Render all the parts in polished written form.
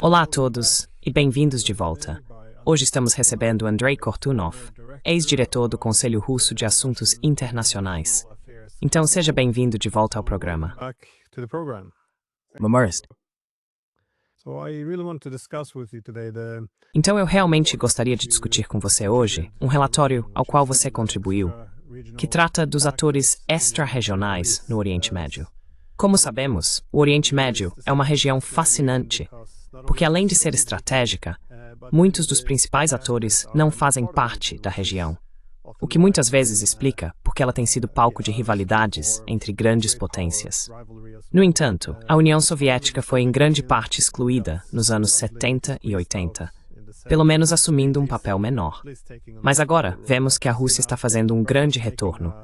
Olá a todos e bem-vindos de volta. Hoje estamos recebendo Andrei Kortunov, ex-diretor do Conselho Russo de Assuntos Internacionais. Então seja bem-vindo de volta ao programa. Então eu realmente gostaria de discutir com você hoje um relatório ao qual você contribuiu, que trata dos atores extra-regionais no Oriente Médio. Como sabemos, o Oriente Médio é uma região fascinante, porque além de ser estratégica, muitos dos principais atores não fazem parte da região, o que muitas vezes explica porque ela tem sido palco de rivalidades entre grandes potências. No entanto, a União Soviética foi em grande parte excluída nos anos 70 e 80, pelo menos assumindo um papel menor. Mas agora vemos que a Rússia está fazendo um grande retorno,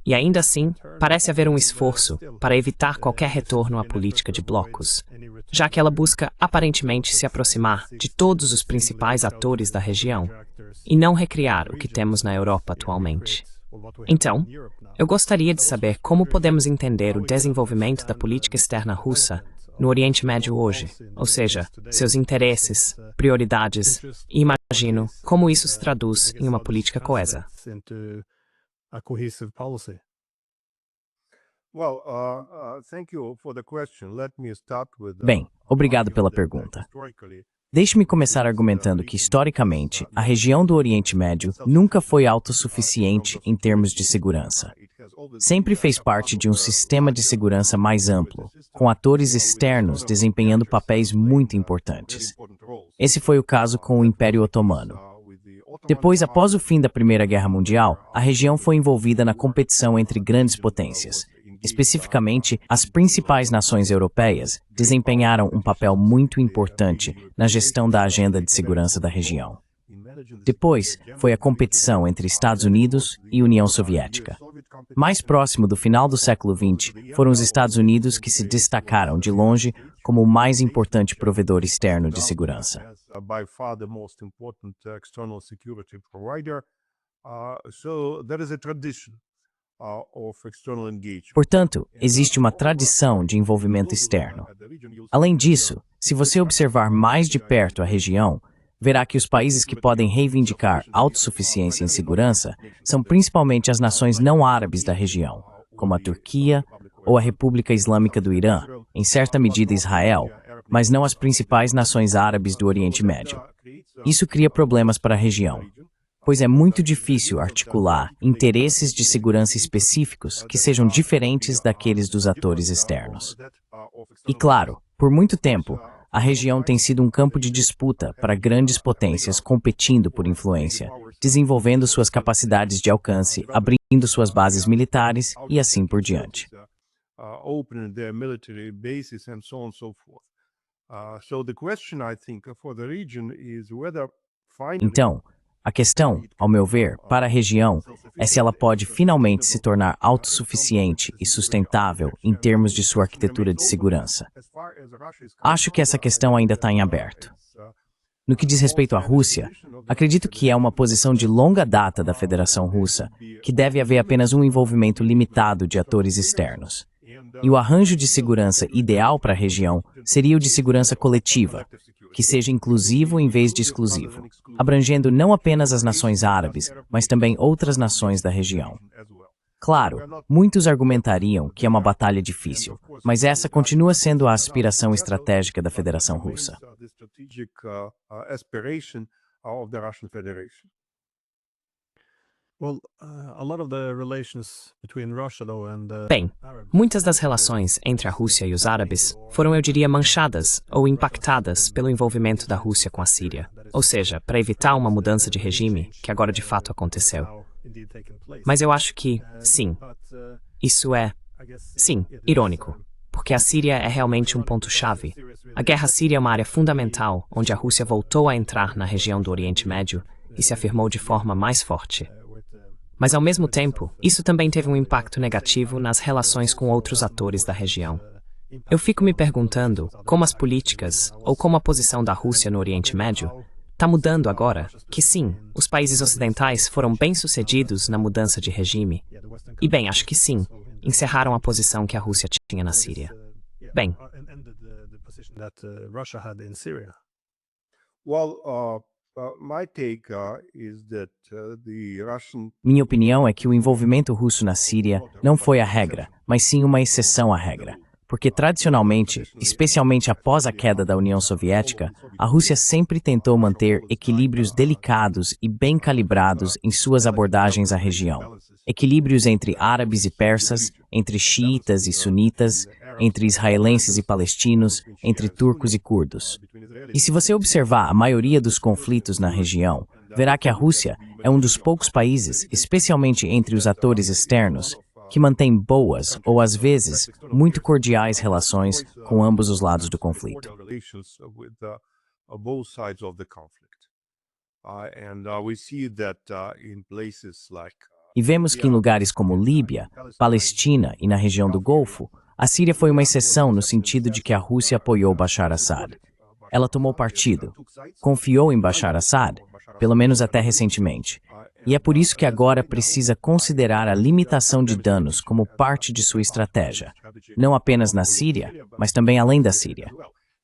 e ainda assim, parece haver um esforço para evitar qualquer retorno à política de blocos, já que ela busca aparentemente se aproximar de todos os principais atores da região e não recriar o que temos na Europa atualmente. Então, eu gostaria de saber como podemos entender o desenvolvimento da política externa russa no Oriente Médio hoje, ou seja, seus interesses, prioridades e imagino como isso se traduz em uma política coesa. A cohesive policy? Bem, obrigado pela pergunta. Deixe-me começar argumentando que, historicamente, a região do Oriente Médio nunca foi autossuficiente em termos de segurança. Sempre fez parte de um sistema de segurança mais amplo, com atores externos desempenhando papéis muito importantes. Esse foi o caso com o Império Otomano. Depois, após o fim da Primeira Guerra Mundial, a região foi envolvida na competição entre grandes potências. Especificamente, as principais nações europeias desempenharam um papel muito importante na gestão da agenda de segurança da região. Depois, foi a competição entre Estados Unidos e União Soviética. Mais próximo do final do século XX, foram os Estados Unidos que se destacaram de longe como o mais importante provedor externo de segurança. Portanto, existe uma tradição de envolvimento externo. Além disso, se você observar mais de perto a região, verá que os países que podem reivindicar autossuficiência em segurança são principalmente as nações não árabes da região, como a Turquia ou a República Islâmica do Irã, em certa medida Israel, mas não as principais nações árabes do Oriente Médio. Isso cria problemas para a região, pois é muito difícil articular interesses de segurança específicos que sejam diferentes daqueles dos atores externos. E claro, por muito tempo, a região tem sido um campo de disputa para grandes potências competindo por influência, desenvolvendo suas capacidades de alcance, abrindo suas bases militares e assim por diante. Então, a questão, ao meu ver, para a região é se ela pode finalmente se tornar autossuficiente e sustentável em termos de sua arquitetura de segurança. Acho que essa questão ainda está em aberto. No que diz respeito à Rússia, acredito que é uma posição de longa data da Federação Russa, que deve haver apenas um envolvimento limitado de atores externos. E o arranjo de segurança ideal para a região seria o de segurança coletiva, que seja inclusivo em vez de exclusivo, abrangendo não apenas as nações árabes, mas também outras nações da região. Claro, muitos argumentariam que é uma batalha difícil, mas essa continua sendo a aspiração estratégica da Federação Russa. Bem, muitas das relações entre a Rússia e os árabes foram, eu diria, manchadas ou impactadas pelo envolvimento da Rússia com a Síria, ou seja, para evitar uma mudança de regime que agora de fato aconteceu. Mas eu acho que, sim, isso é, sim, irônico, porque a Síria é realmente um ponto-chave. A guerra síria é uma área fundamental onde a Rússia voltou a entrar na região do Oriente Médio e se afirmou de forma mais forte. Mas, ao mesmo tempo, isso também teve um impacto negativo nas relações com outros atores da região. Eu fico me perguntando como as políticas ou como a posição da Rússia no Oriente Médio está mudando agora que, sim, os países ocidentais foram bem-sucedidos na mudança de regime. E, bem, acho que sim, encerraram a posição que a Rússia tinha na Síria. Bem, position that Russia had in Syria. My take is that the Russian Minha opinião é que o envolvimento russo na Síria não foi a regra, mas sim uma exceção à regra. Porque tradicionalmente, especialmente após a queda da União Soviética, a Rússia sempre tentou manter equilíbrios delicados e bem calibrados em suas abordagens à região. Equilíbrios entre árabes e persas, entre xiitas e sunitas, entre israelenses e palestinos, entre turcos e curdos. E se você observar a maioria dos conflitos na região, verá que a Rússia é um dos poucos países, especialmente entre os atores externos, que mantém boas, ou às vezes, muito cordiais relações com ambos os lados do conflito. E vemos que em lugares como Líbia, Palestina e na região do Golfo, a Síria foi uma exceção no sentido de que a Rússia apoiou Bashar Assad. Ela tomou partido, confiou em Bashar Assad, pelo menos até recentemente. E é por isso que agora precisa considerar a limitação de danos como parte de sua estratégia, não apenas na Síria, mas também além da Síria.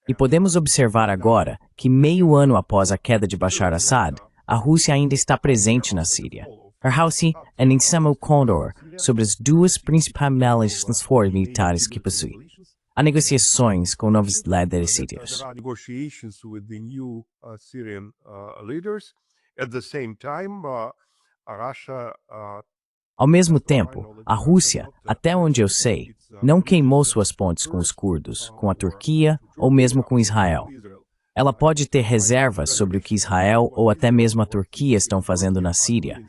E podemos observar agora que meio ano após a queda de Bashar Assad, a Rússia ainda está presente na Síria. Arhausi é Samuel Condor sobre as duas principais forças militares que possui. Há negociações com novos líderes sírios. Ao mesmo tempo, a Rússia, até onde eu sei, não queimou suas pontes com os curdos, com a Turquia ou mesmo com Israel. Ela pode ter reservas sobre o que Israel ou até mesmo a Turquia estão fazendo na Síria,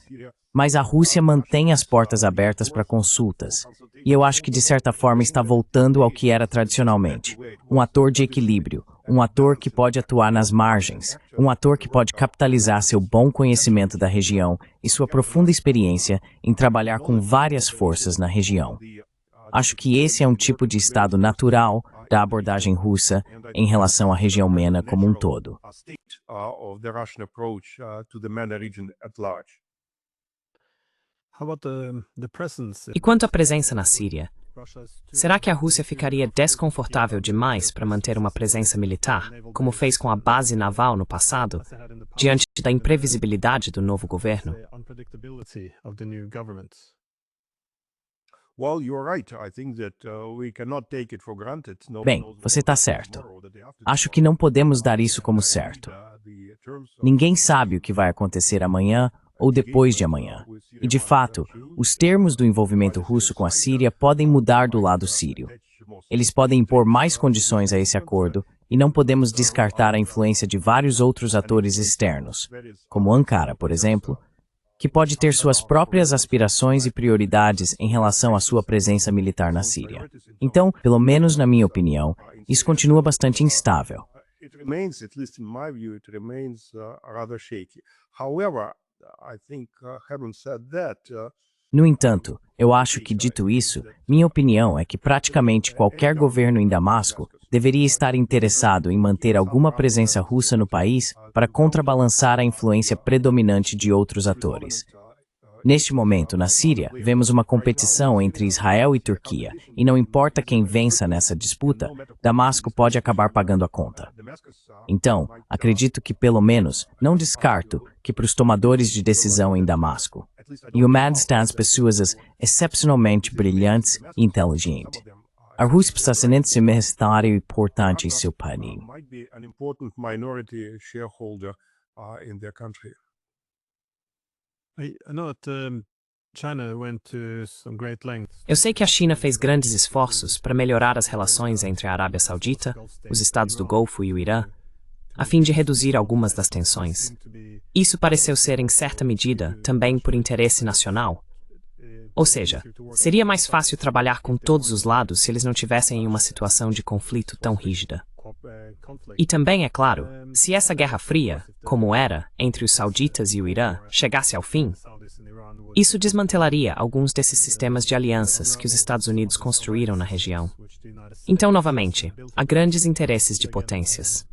mas a Rússia mantém as portas abertas para consultas, e eu acho que de certa forma está voltando ao que era tradicionalmente, um ator de equilíbrio, um ator que pode atuar nas margens, um ator que pode capitalizar seu bom conhecimento da região e sua profunda experiência em trabalhar com várias forças na região. Acho que esse é um tipo de estado natural da abordagem russa em relação à região MENA como um todo. E quanto à presença na Síria, será que a Rússia ficaria desconfortável demais para manter uma presença militar, como fez com a base naval no passado, diante da imprevisibilidade do novo governo? Bem, você está certo. Acho que não podemos dar isso como certo. Ninguém sabe o que vai acontecer amanhã ou depois de amanhã. E, de fato, os termos do envolvimento russo com a Síria podem mudar do lado sírio. Eles podem impor mais condições a esse acordo e não podemos descartar a influência de vários outros atores externos, como Ankara, por exemplo, que pode ter suas próprias aspirações e prioridades em relação à sua presença militar na Síria. Então, pelo menos na minha opinião, isso continua bastante instável. No entanto, eu acho que, dito isso, minha opinião é que praticamente qualquer governo em Damasco deveria estar interessado em manter alguma presença russa no país para contrabalançar a influência predominante de outros atores. Neste momento, na Síria, vemos uma competição entre Israel e Turquia, e não importa quem vença nessa disputa, Damasco pode acabar pagando a conta. Então, acredito que, pelo menos, não descarto que para os tomadores de decisão em Damasco, e o MAD está as pessoas excepcionalmente brilhantes e inteligentes. A Rússia está sendo um importante em seu país. Eu sei que a China fez grandes esforços para melhorar as relações entre a Arábia Saudita, os Estados do Golfo e o Irã, a fim de reduzir algumas das tensões. Isso pareceu ser, em certa medida, também por interesse nacional. Ou seja, seria mais fácil trabalhar com todos os lados se eles não tivessem em uma situação de conflito tão rígida. E também, é claro, se essa Guerra Fria, como era, entre os sauditas e o Irã, chegasse ao fim, isso desmantelaria alguns desses sistemas de alianças que os Estados Unidos construíram na região. Então, novamente, há grandes interesses de potências.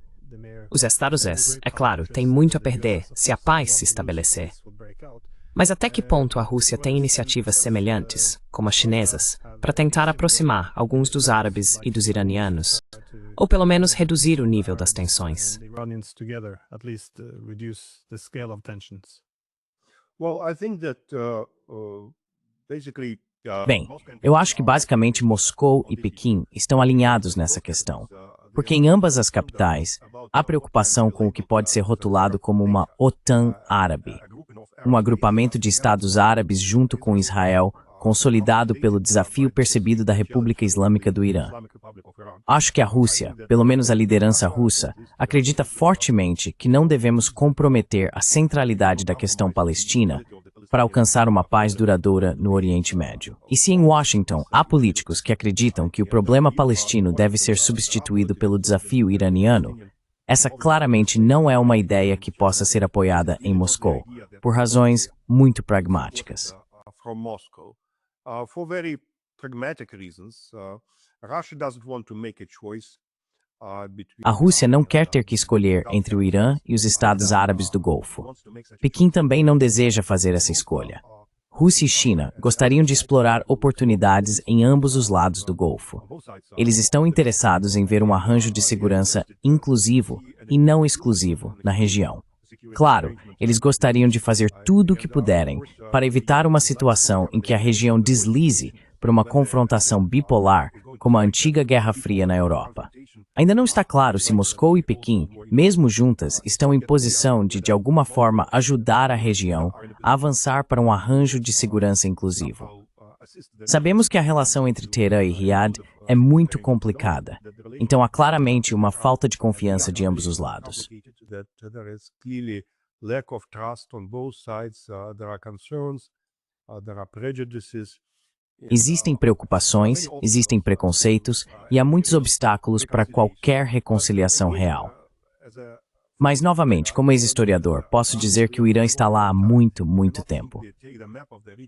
Os Estados Unidos, é claro, têm muito a perder se a paz se estabelecer. Mas até que ponto a Rússia tem iniciativas semelhantes, como as chinesas, para tentar aproximar alguns dos árabes e dos iranianos, ou pelo menos reduzir o nível das tensões? The Iranians together, at least reduce the scale of tensions. Well, I think that basically. Bem, eu acho que basicamente Moscou e Pequim estão alinhados nessa questão, porque em ambas as capitais há preocupação com o que pode ser rotulado como uma OTAN árabe, um agrupamento de estados árabes junto com Israel, consolidado pelo desafio percebido da República Islâmica do Irã. Acho que a Rússia, pelo menos a liderança russa, acredita fortemente que não devemos comprometer a centralidade da questão palestina para alcançar uma paz duradoura no Oriente Médio. E se em Washington há políticos que acreditam que o problema palestino deve ser substituído pelo desafio iraniano, essa claramente não é uma ideia que possa ser apoiada em Moscou, por razões muito pragmáticas. For very pragmatic reasons, Russia doesn't want to make a choice. A Rússia não quer ter que escolher entre o Irã e os Estados Árabes do Golfo. Pequim também não deseja fazer essa escolha. Rússia e China gostariam de explorar oportunidades em ambos os lados do Golfo. Eles estão interessados em ver um arranjo de segurança inclusivo e não exclusivo na região. Claro, eles gostariam de fazer tudo o que puderem para evitar uma situação em que a região deslize para uma confrontação bipolar como a antiga Guerra Fria na Europa. Ainda não está claro se Moscou e Pequim, mesmo juntas, estão em posição de alguma forma, ajudar a região a avançar para um arranjo de segurança inclusivo. Sabemos que a relação entre Teherã e Riad é muito complicada, então há claramente uma falta de confiança de ambos os lados. Existem preocupações, existem preconceitos e há muitos obstáculos para qualquer reconciliação real. Mas, novamente, como ex-historiador, posso dizer que o Irã está lá há muito, muito tempo.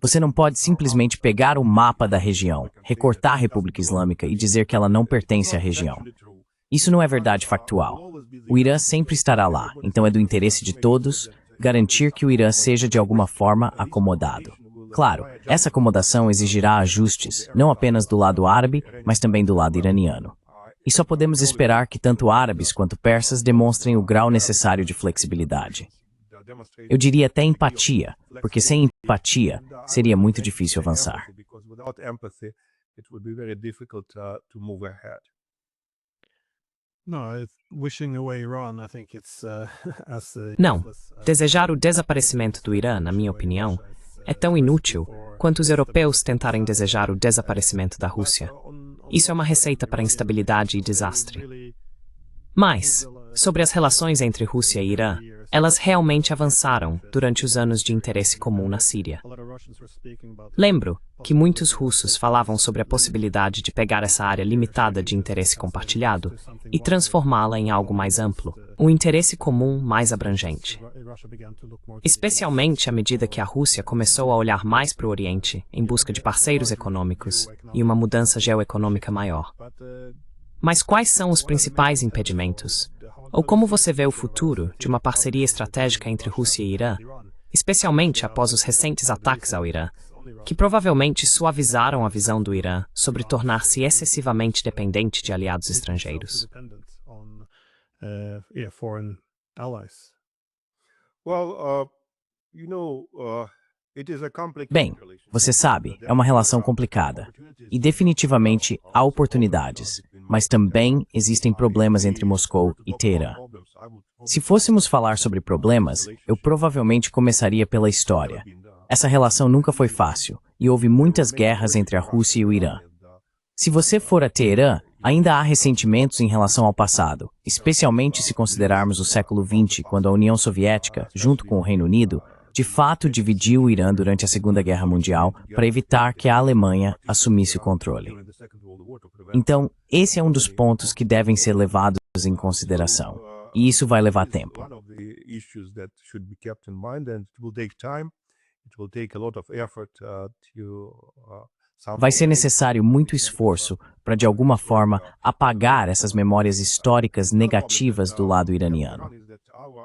Você não pode simplesmente pegar o mapa da região, recortar a República Islâmica e dizer que ela não pertence à região. Isso não é verdade factual. O Irã sempre estará lá, então é do interesse de todos garantir que o Irã seja de alguma forma acomodado. Claro, essa acomodação exigirá ajustes, não apenas do lado árabe, mas também do lado iraniano. E só podemos esperar que tanto árabes quanto persas demonstrem o grau necessário de flexibilidade. Eu diria até empatia, porque sem empatia seria muito difícil avançar. Não, desejar o desaparecimento do Irã, na minha opinião, é tão inútil quanto os europeus tentarem desejar o desaparecimento da Rússia. Isso é uma receita para instabilidade e desastre. Mas, sobre as relações entre Rússia e Irã, elas realmente avançaram durante os anos de interesse comum na Síria. Lembro que muitos russos falavam sobre a possibilidade de pegar essa área limitada de interesse compartilhado e transformá-la em algo mais amplo, um interesse comum mais abrangente. Especialmente à medida que a Rússia começou a olhar mais para o Oriente em busca de parceiros econômicos e uma mudança geoeconômica maior. Mas quais são os principais impedimentos? Ou como você vê o futuro de uma parceria estratégica entre Rússia e Irã, especialmente após os recentes ataques ao Irã, que provavelmente suavizaram a visão do Irã sobre tornar-se excessivamente dependente de aliados estrangeiros? Bem, você sabe, é uma relação complicada. E definitivamente há oportunidades, mas também existem problemas entre Moscou e Teherã. Se fôssemos falar sobre problemas, eu provavelmente começaria pela história. Essa relação nunca foi fácil, e houve muitas guerras entre a Rússia e o Irã. Se você for a Teherã, ainda há ressentimentos em relação ao passado, especialmente se considerarmos o século XX, quando a União Soviética, junto com o Reino Unido, de fato dividiu o Irã durante a Segunda Guerra Mundial para evitar que a Alemanha assumisse o controle. Então, esse é um dos pontos que devem ser levados em consideração. E isso vai levar tempo. Vai ser necessário muito esforço para, de alguma forma, apagar essas memórias históricas negativas do lado iraniano.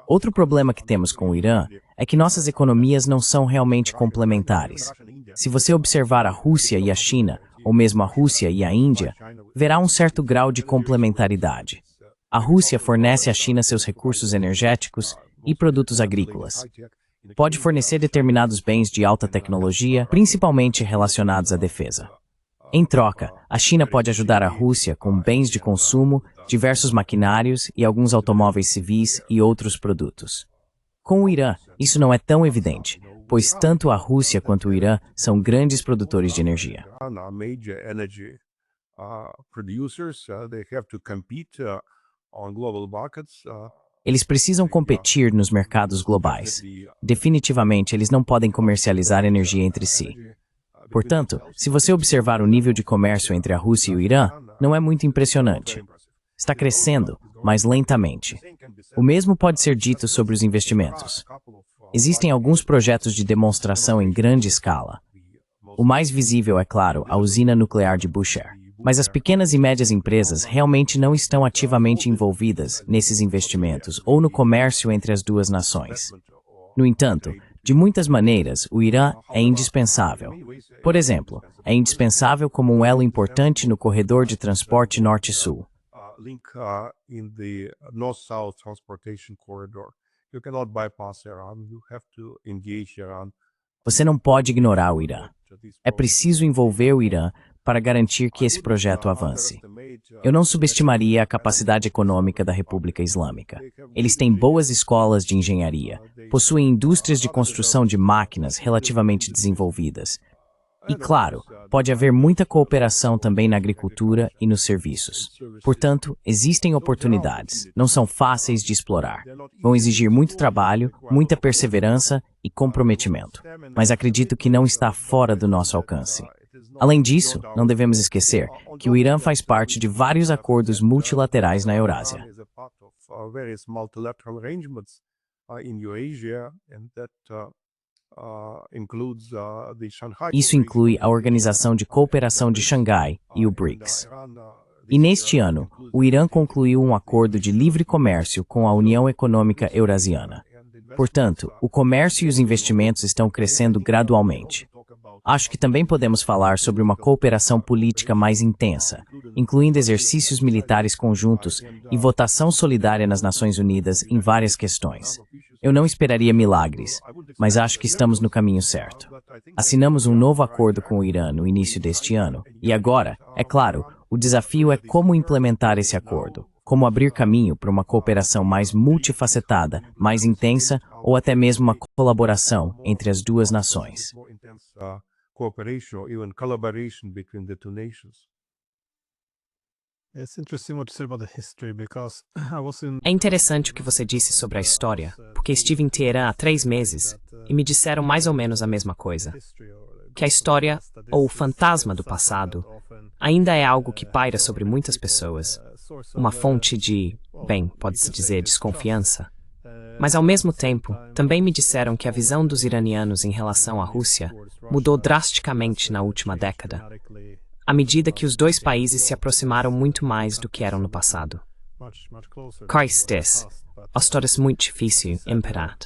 Outro problema que temos com o Irã é que nossas economias não são realmente complementares. Se você observar a Rússia e a China, ou mesmo a Rússia e a Índia, verá um certo grau de complementaridade. A Rússia fornece à China seus recursos energéticos e produtos agrícolas. Pode fornecer determinados bens de alta tecnologia, principalmente relacionados à defesa. Em troca, a China pode ajudar a Rússia com bens de consumo, diversos maquinários e alguns automóveis civis e outros produtos. Com o Irã, isso não é tão evidente, pois tanto a Rússia quanto o Irã são grandes produtores de energia. Eles precisam competir nos mercados globais. Definitivamente, eles não podem comercializar energia entre si. Portanto, se você observar o nível de comércio entre a Rússia e o Irã, não é muito impressionante. Está crescendo, mas lentamente. O mesmo pode ser dito sobre os investimentos. Existem alguns projetos de demonstração em grande escala. O mais visível é, claro, a usina nuclear de Bushehr. Mas as pequenas e médias empresas realmente não estão ativamente envolvidas nesses investimentos ou no comércio entre as duas nações. No entanto, de muitas maneiras, o Irã é indispensável. Por exemplo, é indispensável como um elo importante no corredor de transporte norte-sul. Você não pode ignorar o Irã. É preciso envolver o Irã para garantir que esse projeto avance. Eu não subestimaria a capacidade econômica da República Islâmica. Eles têm boas escolas de engenharia, possuem indústrias de construção de máquinas relativamente desenvolvidas. E, claro, pode haver muita cooperação também na agricultura e nos serviços. Portanto, existem oportunidades, não são fáceis de explorar. Vão exigir muito trabalho, muita perseverança e comprometimento. Mas acredito que não está fora do nosso alcance. Além disso, não devemos esquecer que o Irã faz parte de vários acordos multilaterais na Eurásia. Isso inclui a Organização de Cooperação de Xangai e o BRICS. E neste ano, o Irã concluiu um acordo de livre comércio com a União Econômica Eurasiana. Portanto, o comércio e os investimentos estão crescendo gradualmente. Acho que também podemos falar sobre uma cooperação política mais intensa, incluindo exercícios militares conjuntos e votação solidária nas Nações Unidas em várias questões. Eu não esperaria milagres, mas acho que estamos no caminho certo. Assinamos um novo acordo com o Irã no início deste ano, e agora, é claro, o desafio é como implementar esse acordo, como abrir caminho para uma cooperação mais multifacetada, mais intensa ou até mesmo uma colaboração entre as duas nações. É interessante o que você disse sobre a história, porque estive em Teherã há 3 meses e me disseram mais ou menos a mesma coisa. Que a história, ou o fantasma do passado, ainda é algo que paira sobre muitas pessoas. Uma fonte de, bem, pode-se dizer, desconfiança. Mas, ao mesmo tempo, também me disseram que a visão dos iranianos em relação à Rússia mudou drasticamente na última década, à medida que os dois países se aproximaram muito mais do que eram no passado. Quais des, a história é muito difícil imperar.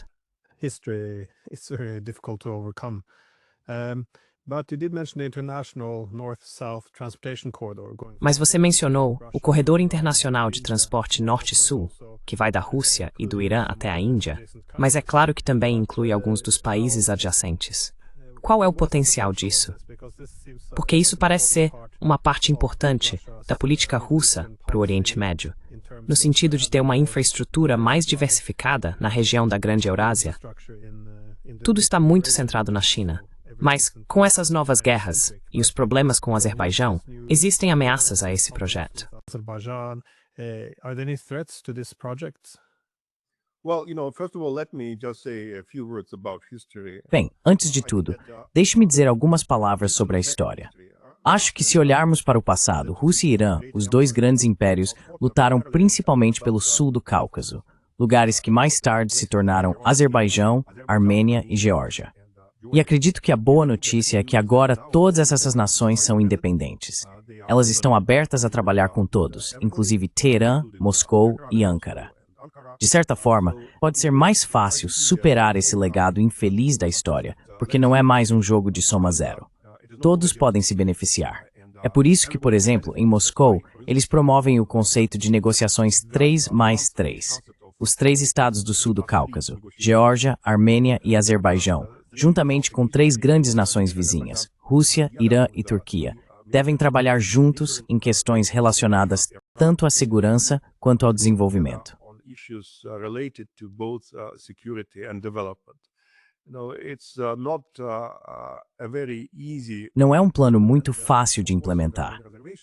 Mas você mencionou o corredor internacional de transporte norte-sul, que vai da Rússia e do Irã até a Índia, mas é claro que também inclui alguns dos países adjacentes. Qual é o potencial disso? Porque isso parece ser uma parte importante da política russa para o Oriente Médio, no sentido de ter uma infraestrutura mais diversificada na região da Grande Eurásia. Tudo está muito centrado na China. Mas, com essas novas guerras e os problemas com o Azerbaijão, existem ameaças a esse projeto. Bem, antes de tudo, deixe-me dizer algumas palavras sobre a história. Acho que se olharmos para o passado, Rússia e Irã, os dois grandes impérios, lutaram principalmente pelo sul do Cáucaso, lugares que mais tarde se tornaram Azerbaijão, Armênia e Geórgia. E acredito que a boa notícia é que agora todas essas nações são independentes. Elas estão abertas a trabalhar com todos, inclusive Teherã, Moscou e Ankara. De certa forma, pode ser mais fácil superar esse legado infeliz da história, porque não é mais um jogo de soma zero. Todos podem se beneficiar. É por isso que, por exemplo, em Moscou, eles promovem o conceito de negociações 3+3. Os 3 estados do sul do Cáucaso, Geórgia, Armênia e Azerbaijão, juntamente com 3 grandes nações vizinhas, Rússia, Irã e Turquia, devem trabalhar juntos em questões relacionadas tanto à segurança quanto ao desenvolvimento. Não é um plano muito fácil de implementar.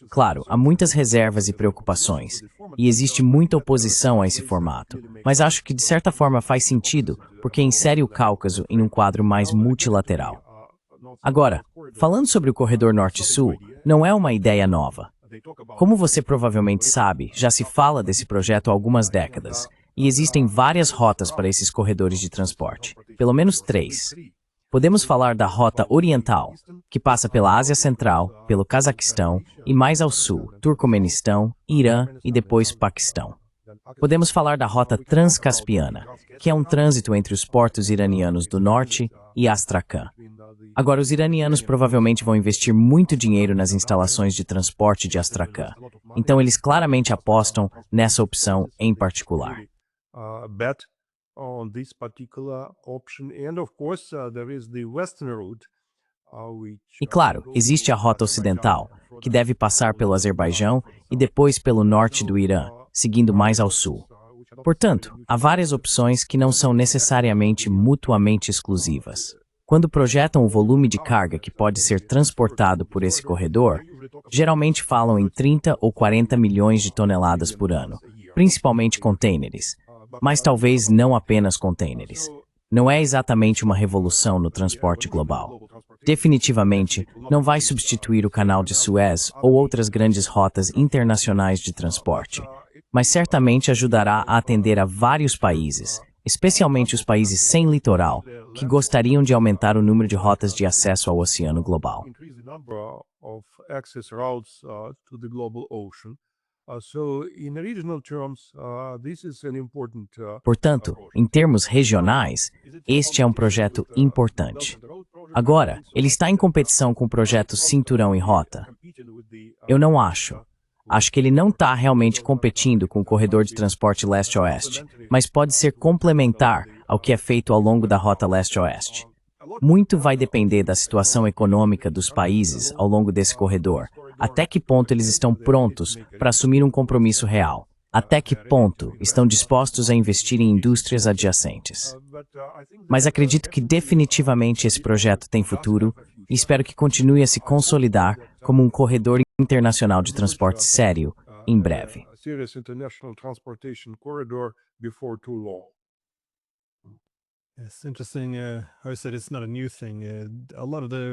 Claro, há muitas reservas e preocupações, e existe muita oposição a esse formato, mas acho que de certa forma faz sentido, porque insere o Cáucaso em um quadro mais multilateral. Agora, falando sobre o corredor Norte-Sul, não é uma ideia nova. Como você provavelmente sabe, já se fala desse projeto há algumas décadas, e existem várias rotas para esses corredores de transporte, pelo menos 3. Podemos falar da Rota Oriental, que passa pela Ásia Central, pelo Cazaquistão e mais ao sul, Turcomenistão, Irã e depois Paquistão. Podemos falar da Rota Transcaspiana, que é um trânsito entre os portos iranianos do norte e Astrakhan. Agora, os iranianos provavelmente vão investir muito dinheiro nas instalações de transporte de Astrakhan, então eles claramente apostam nessa opção em particular. On this particular option, and of course there is the western route, E claro, existe a Rota Ocidental, que deve passar pelo Azerbaijão e depois pelo norte do Irã, seguindo mais ao sul. Portanto, há várias opções que não são necessariamente mutuamente exclusivas. Quando projetam o volume de carga que pode ser transportado por esse corredor, geralmente falam em 30 ou 40 milhões de toneladas por ano, principalmente contêineres. Mas talvez não apenas contêineres. Não é exatamente uma revolução no transporte global. Definitivamente, não vai substituir o Canal de Suez ou outras grandes rotas internacionais de transporte, mas certamente ajudará a atender a vários países, especialmente os países sem litoral, que gostariam de aumentar o número de rotas de acesso ao oceano global. Portanto, em termos regionais, este é um projeto importante. Agora, ele está em competição com o projeto Cinturão e Rota? Eu não acho. Acho que ele não está realmente competindo com o corredor de transporte leste-oeste, mas pode ser complementar ao que é feito ao longo da rota leste-oeste. Muito vai depender da situação econômica dos países ao longo desse corredor, até que ponto eles estão prontos para assumir um compromisso real, até que ponto estão dispostos a investir em indústrias adjacentes. Mas acredito que definitivamente esse projeto tem futuro e espero que continue a se consolidar como um corredor internacional de transporte sério em breve.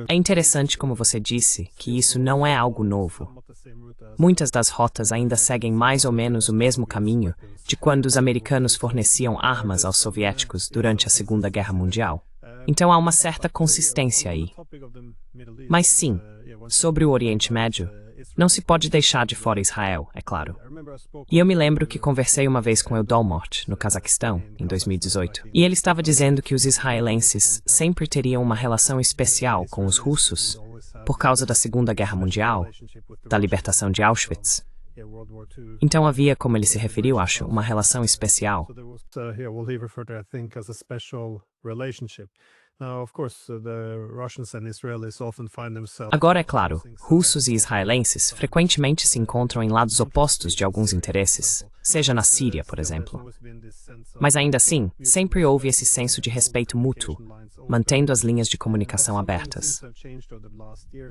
É interessante, como você disse, que isso não é algo novo. Muitas das rotas ainda seguem mais ou menos o mesmo caminho de quando os americanos forneciam armas aos soviéticos durante a Segunda Guerra Mundial. Então há uma certa consistência aí. Mas sim, sobre o Oriente Médio, não se pode deixar de fora Israel, é claro. E eu me lembro que conversei uma vez com Eudol Mort, no Cazaquistão, em 2018, e ele estava dizendo que os israelenses sempre teriam uma relação especial com os russos por causa da Segunda Guerra Mundial, da libertação de Auschwitz. Então havia, como ele se referiu, acho, uma relação especial. Agora, é claro, russos e israelenses frequentemente se encontram em lados opostos de alguns interesses, seja na Síria, por exemplo. Mas ainda assim, sempre houve esse senso de respeito mútuo, mantendo as linhas de comunicação abertas.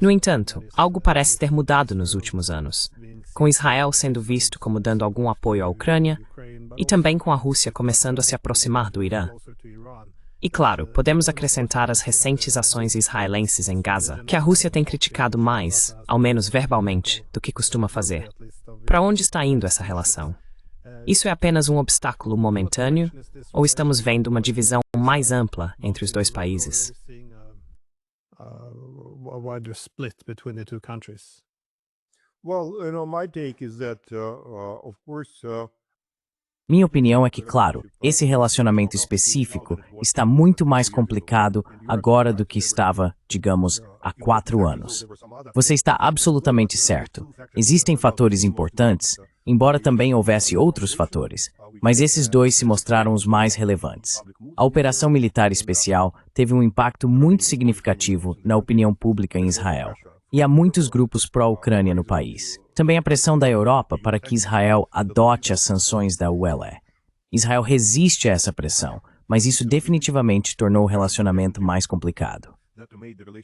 No entanto, algo parece ter mudado nos últimos anos, com Israel sendo visto como dando algum apoio à Ucrânia e também com a Rússia começando a se aproximar do Irã. E claro, podemos acrescentar as recentes ações israelenses em Gaza, que a Rússia tem criticado mais, ao menos verbalmente, do que costuma fazer. Para onde está indo essa relação? Isso é apenas um obstáculo momentâneo, ou estamos vendo uma divisão mais ampla entre os dois países? Well, my take is that, of course, Minha opinião é que, claro, esse relacionamento específico está muito mais complicado agora do que estava, digamos, há 4 anos. Você está absolutamente certo. Existem fatores importantes, embora também houvesse outros fatores, mas esses dois se mostraram os mais relevantes. A operação militar especial teve um impacto muito significativo na opinião pública em Israel. E há muitos grupos pró-Ucrânia no país. Também a pressão da Europa para que Israel adote as sanções da UE. Israel resiste a essa pressão, mas isso definitivamente tornou o relacionamento mais complicado.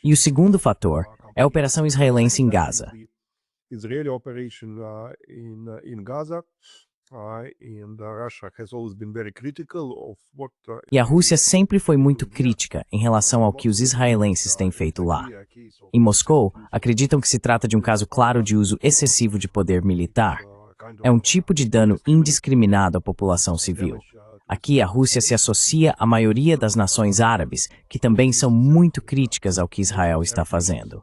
E o segundo fator é a operação israelense em Gaza. Israeli operation in Gaza, and Russia has always been very critical of what. E a Rússia sempre foi muito crítica em relação ao que os israelenses têm feito lá. Em Moscou, acreditam que se trata de um caso claro de uso excessivo de poder militar. É um tipo de dano indiscriminado à população civil. Aqui, a Rússia se associa à maioria das nações árabes, que também são muito críticas ao que Israel está fazendo.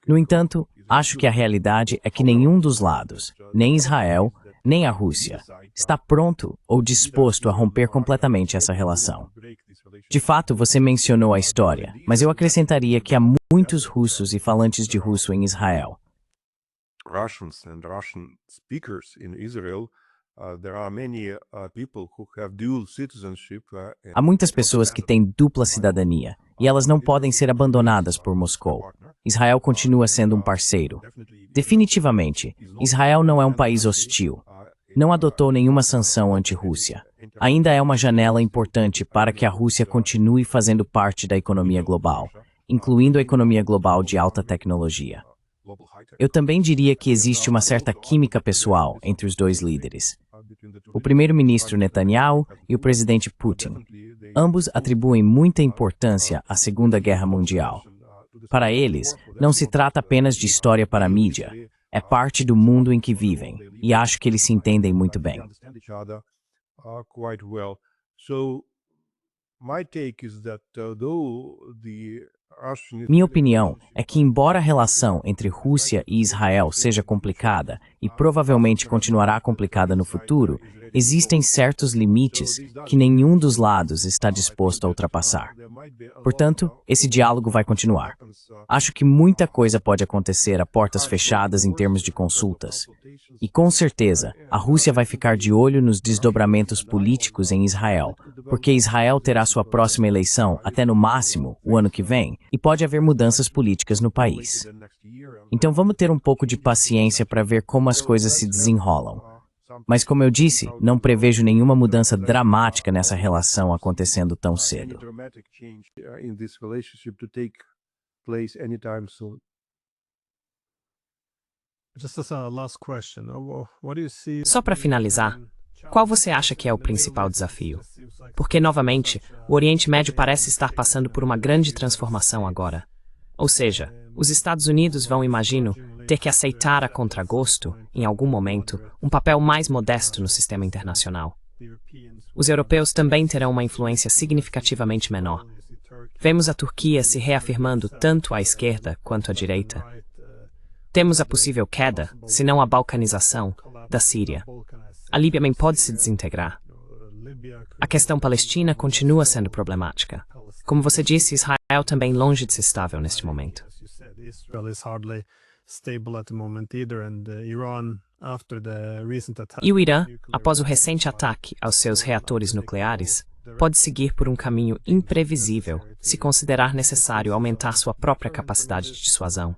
No entanto, acho que a realidade é que nenhum dos lados, nem Israel, nem a Rússia, está pronto ou disposto a romper completamente essa relação. De fato, você mencionou a história, mas eu acrescentaria que há muitos russos e falantes de russo em Israel. Russians and Russian speakers in Israel, there are many people who have dual citizenship. Há muitas pessoas que têm dupla cidadania, e elas não podem ser abandonadas por Moscou. Israel continua sendo um parceiro. Definitivamente, Israel não é um país hostil. Não adotou nenhuma sanção anti-Rússia. Ainda é uma janela importante para que a Rússia continue fazendo parte da economia global, incluindo a economia global de alta tecnologia. Eu também diria que existe uma certa química pessoal entre os dois líderes. O primeiro-ministro Netanyahu e o presidente Putin. Ambos atribuem muita importância à Segunda Guerra Mundial. Para eles, não se trata apenas de história para a mídia. É parte do mundo em que vivem, e acho que eles se entendem muito bem. Minha opinião é que, embora a relação entre Rússia e Israel seja complicada e provavelmente continuará complicada no futuro, existem certos limites que nenhum dos lados está disposto a ultrapassar. Portanto, esse diálogo vai continuar. Acho que muita coisa pode acontecer a portas fechadas em termos de consultas. E com certeza, a Rússia vai ficar de olho nos desdobramentos políticos em Israel, porque Israel terá sua próxima eleição até no máximo o ano que vem, e pode haver mudanças políticas no país. Então vamos ter um pouco de paciência para ver como as coisas se desenrolam. Mas como eu disse, não prevejo nenhuma mudança dramática nessa relação acontecendo tão cedo. Só para finalizar, qual você acha que é o principal desafio? Porque, novamente, o Oriente Médio parece estar passando por uma grande transformação agora. Ou seja, os Estados Unidos vão, imagino, ter que aceitar a contragosto, em algum momento, um papel mais modesto no sistema internacional. Os europeus também terão uma influência significativamente menor. Vemos a Turquia se reafirmando tanto à esquerda quanto à direita. Temos a possível queda, se não a balcanização, da Síria. A Líbia bem pode se desintegrar. A questão palestina continua sendo problemática. Como você disse, Israel também longe de ser estável neste momento. E o Irã, após o recente ataque aos seus reatores nucleares, pode seguir por um caminho imprevisível se considerar necessário aumentar sua própria capacidade de dissuasão.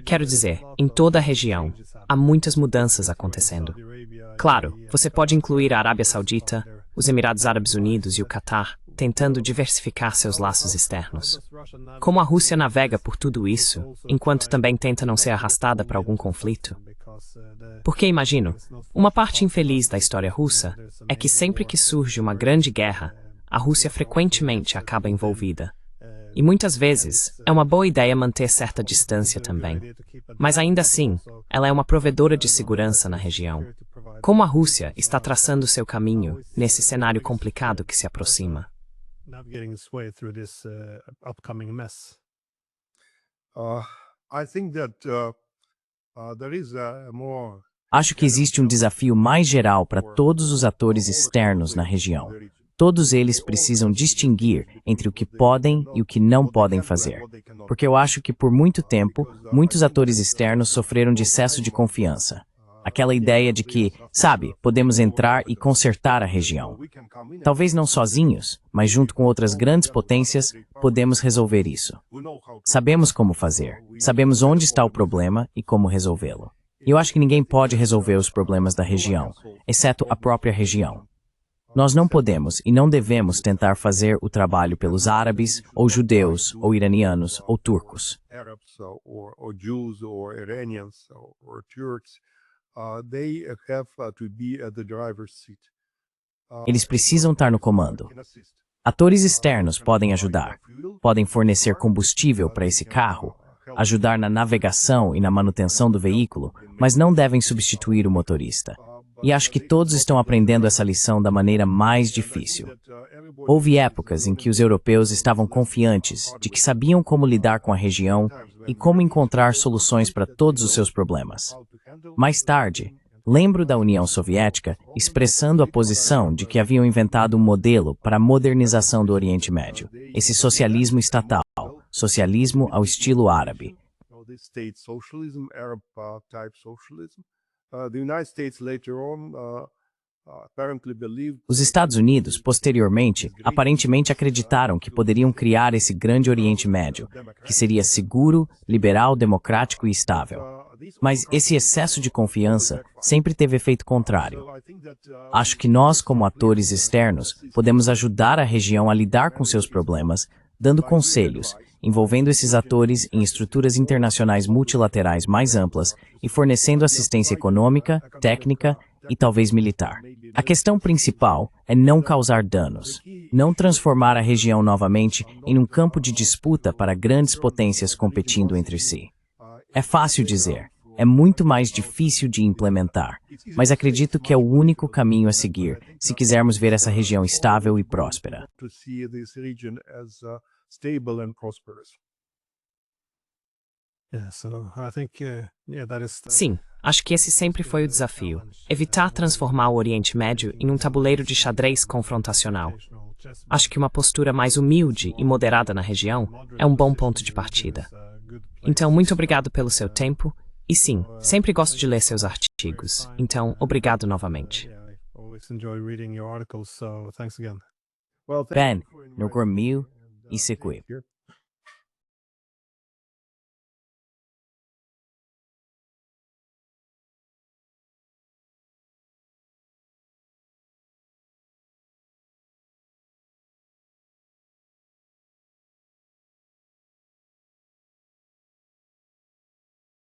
Quero dizer, em toda a região, há muitas mudanças acontecendo. Claro, você pode incluir a Arábia Saudita, os Emirados Árabes Unidos e o Catar, tentando diversificar seus laços externos. Como a Rússia navega por tudo isso, enquanto também tenta não ser arrastada para algum conflito? Porque imagino, uma parte infeliz da história russa é que sempre que surge uma grande guerra, a Rússia frequentemente acaba envolvida. E muitas vezes, é uma boa ideia manter certa distância também. Mas ainda assim, ela é uma provedora de segurança na região. Como a Rússia está traçando seu caminho nesse cenário complicado que se aproxima? I think that there is a more Acho que existe um desafio mais geral para todos os atores externos na região. Todos eles precisam distinguir entre o que podem e o que não podem fazer. Porque eu acho que por muito tempo, muitos atores externos sofreram de excesso de confiança. Aquela ideia de que, sabe, podemos entrar e consertar a região. Talvez não sozinhos, mas junto com outras grandes potências, podemos resolver isso. Sabemos como fazer, sabemos onde está o problema e como resolvê-lo. E eu acho que ninguém pode resolver os problemas da região, exceto a própria região. Nós não podemos e não devemos tentar fazer o trabalho pelos árabes, ou judeus, ou iranianos, ou turcos. Arabs or Jews or Iranians or Turks, they have to be at the driver's seat. Eles precisam estar no comando. Atores externos podem ajudar, podem fornecer combustível para esse carro, ajudar na navegação e na manutenção do veículo, mas não devem substituir o motorista. E acho que todos estão aprendendo essa lição da maneira mais difícil. Houve épocas em que os europeus estavam confiantes de que sabiam como lidar com a região e como encontrar soluções para todos os seus problemas. Mais tarde, lembro da União Soviética expressando a posição de que haviam inventado um modelo para a modernização do Oriente Médio, esse socialismo estatal, socialismo ao estilo árabe. Os Estados Unidos, posteriormente, aparentemente acreditaram que poderiam criar esse grande Oriente Médio, que seria seguro, liberal, democrático e estável. Mas esse excesso de confiança sempre teve efeito contrário. Acho que nós, como atores externos, podemos ajudar a região a lidar com seus problemas, dando conselhos, envolvendo esses atores em estruturas internacionais multilaterais mais amplas e fornecendo assistência econômica, técnica e talvez militar. A questão principal é não causar danos, não transformar a região novamente em um campo de disputa para grandes potências competindo entre si. É fácil dizer, é muito mais difícil de implementar, mas acredito que é o único caminho a seguir se quisermos ver essa região estável e próspera. Sim, acho que esse sempre foi o desafio. Evitar transformar o Oriente Médio em um tabuleiro de xadrez confrontacional. Acho que uma postura mais humilde e moderada na região é um bom ponto de partida. Então, muito obrigado pelo seu tempo. E sim, sempre gosto de ler seus artigos. Então, obrigado novamente. Ben, no Gormil e Sequip.